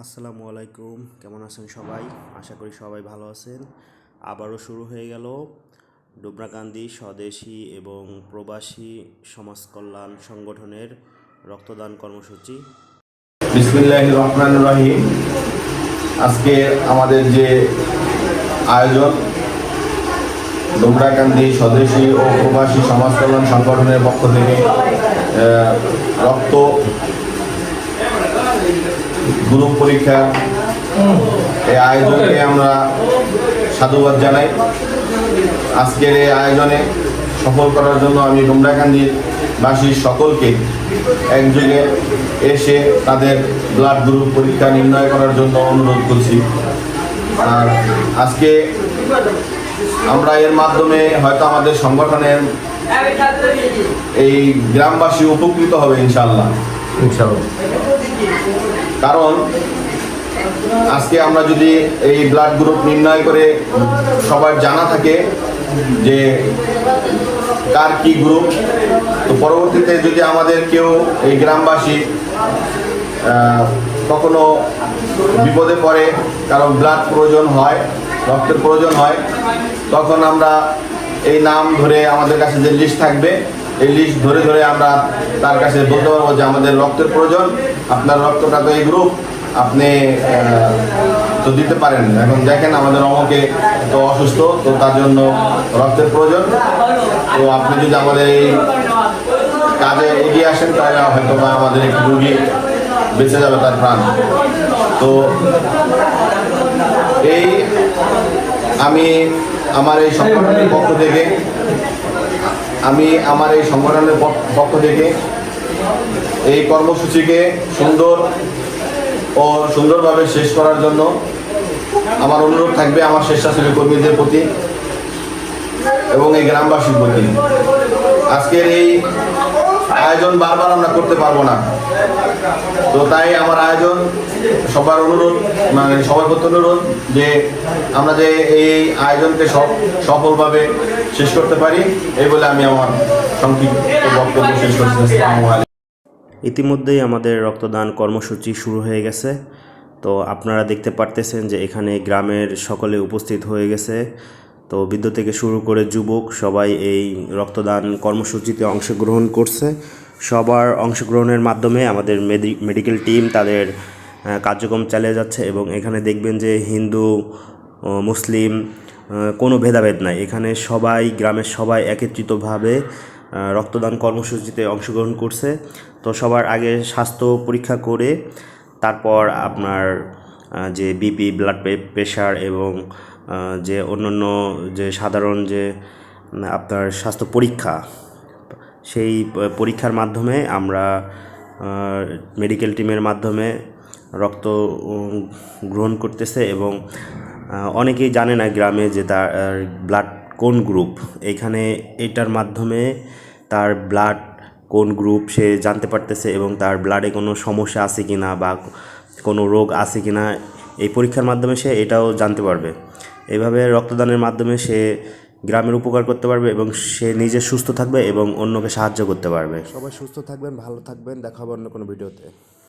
আসসালামু আলাইকুম, কেমন আছেন সবাই? আশা করি সবাই ভালো আছেন। আবারও শুরু হয়ে গেল ডোবরাকান্দি স্বদেশী এবং প্রবাসী সমাজ কল্যাণ সংগঠনের রক্তদান কর্মসূচি। বিসমিল্লাহির রহমানির রহিম। আজকে আমাদের যে আয়োজন ডোবরাকান্দি স্বদেশী ও প্রবাসী সমাজ কল্যাণ সংগঠনের পক্ষ থেকে রক্ত গ্রুপ পরীক্ষা, এই আয়োজনকে আমরা সাধুবাদ জানাই। আজকের এই আয়োজনে সফল করার জন্য আমি ডোবরাকান্দির বাসীর সকলকে একযোগে এসে তাদের ব্লাড গ্রুপ পরীক্ষা নির্ণয় করার জন্য অনুরোধ করছি। আর আজকে আমরা এর মাধ্যমে হয়তো আমাদের সংগঠনের এই গ্রামবাসী উপকৃত হবে ইনশাআল্লাহ। কারণ আজকে আমরা যদি এই ব্লাড গ্রুপ নির্ণয় করে সবার জানা থাকে যে কার কি গ্রুপ, তো পরবর্তীতে যদি আমাদের কেউ এই গ্রামবাসী কখনো বিপদে পড়ে, কারণ ব্লাড প্রয়োজন হয়, রক্তের প্রয়োজন হয়, তখন আমরা এই নাম ধরে আমাদের কাছে যে লিস্ট থাকবে, এই লিস্ট ধরে ধরে আমরা তার কাছে বলতে পারবো যে আমাদের রক্তের প্রয়োজন, আপনার রক্তটা তো এই গ্রুপ, আপনি তো দিতে পারেন। এখন দেখেন আমাদের অমকে তো অসুস্থ, তো তার জন্য রক্তের প্রয়োজন, তো আপনি যদি আমাদের এই কাজে এগিয়ে আসেন তাহলে হয়তো বা আমাদের একটি রুগী বেঁচে যাবে, তার প্রাণ। তো আমি আমার এই সংগঠনের পক্ষ থেকে এই কর্মসূচিকে সুন্দরভাবে শেষ করার জন্য আমার অনুরোধ থাকবে আমার স্বেচ্ছাসেবী কর্মীদের প্রতি এবং এই গ্রামবাসীর প্রতি। আজকের এই আয়োজন বারবার আমরা করতে পারবো না, তো তাই আমার আয়োজন সবার প্রতি অনুরোধ যে আমরা যে এই আয়োজনকে সফলভাবে শেষ করতে পারি, এই বলে আমি আমার সংক্ষিপ্ত বক্তব্য শেষ করছি। ইতিমধ্যেই আমাদের রক্তদান কর্মসূচি শুরু হয়ে গেছে। তো আপনারা দেখতে পারতেছেন যে এখানে গ্রামের সকলে উপস্থিত হয়ে গেছে। তো বৃদ্ধ থেকে শুরু করে যুবক সবাই এই রক্তদান কর্মসূচিতে অংশগ্রহণ করছে। সবার অংশগ্রহণের মাধ্যমে আমাদের মেডিকেল টিম তাদের কার্যক্রম চালিয়ে যাচ্ছে এবং এখানে দেখবেন যে হিন্দু মুসলিম কোনো ভেদাভেদ নাই। এখানে সবাই, গ্রামের সবাই একত্রিতভাবে রক্তদান কর্মসূচিতে অংশগ্রহণ করছে। তো সবার আগে স্বাস্থ্য পরীক্ষা করে তারপর আপনার যে বিপি, ব্লাড প্রেশার এবং যে অন্যান্য যে সাধারণ যে আপনার স্বাস্থ্য পরীক্ষা, সেই পরীক্ষার মাধ্যমে আমরা মেডিকেল টিমের মাধ্যমে রক্ত গ্রহণ করতেছে। এবং অনেকেই জানে না গ্রামে যে তার ব্লাড কোন গ্রুপ, এখানে এটার মাধ্যমে তার ব্লাড কোন গ্রুপ সে জানতে পারতেছে এবং তার ব্লাডে কোনো সমস্যা আছে কি না বা কোনো রোগ আছে কি না, এই পরীক্ষার মাধ্যমে সে এটাও জানতে পারবে। এইভাবে রক্তদানের মাধ্যমে সে গ্রামের উপকার করতে পারবে এবং সে নিজে সুস্থ থাকবে এবং অন্যকে সাহায্য করতে পারবে। সবাই সুস্থ থাকবেন, ভালো থাকবেন, দেখা হবে অন্য কোনো ভিডিওতে।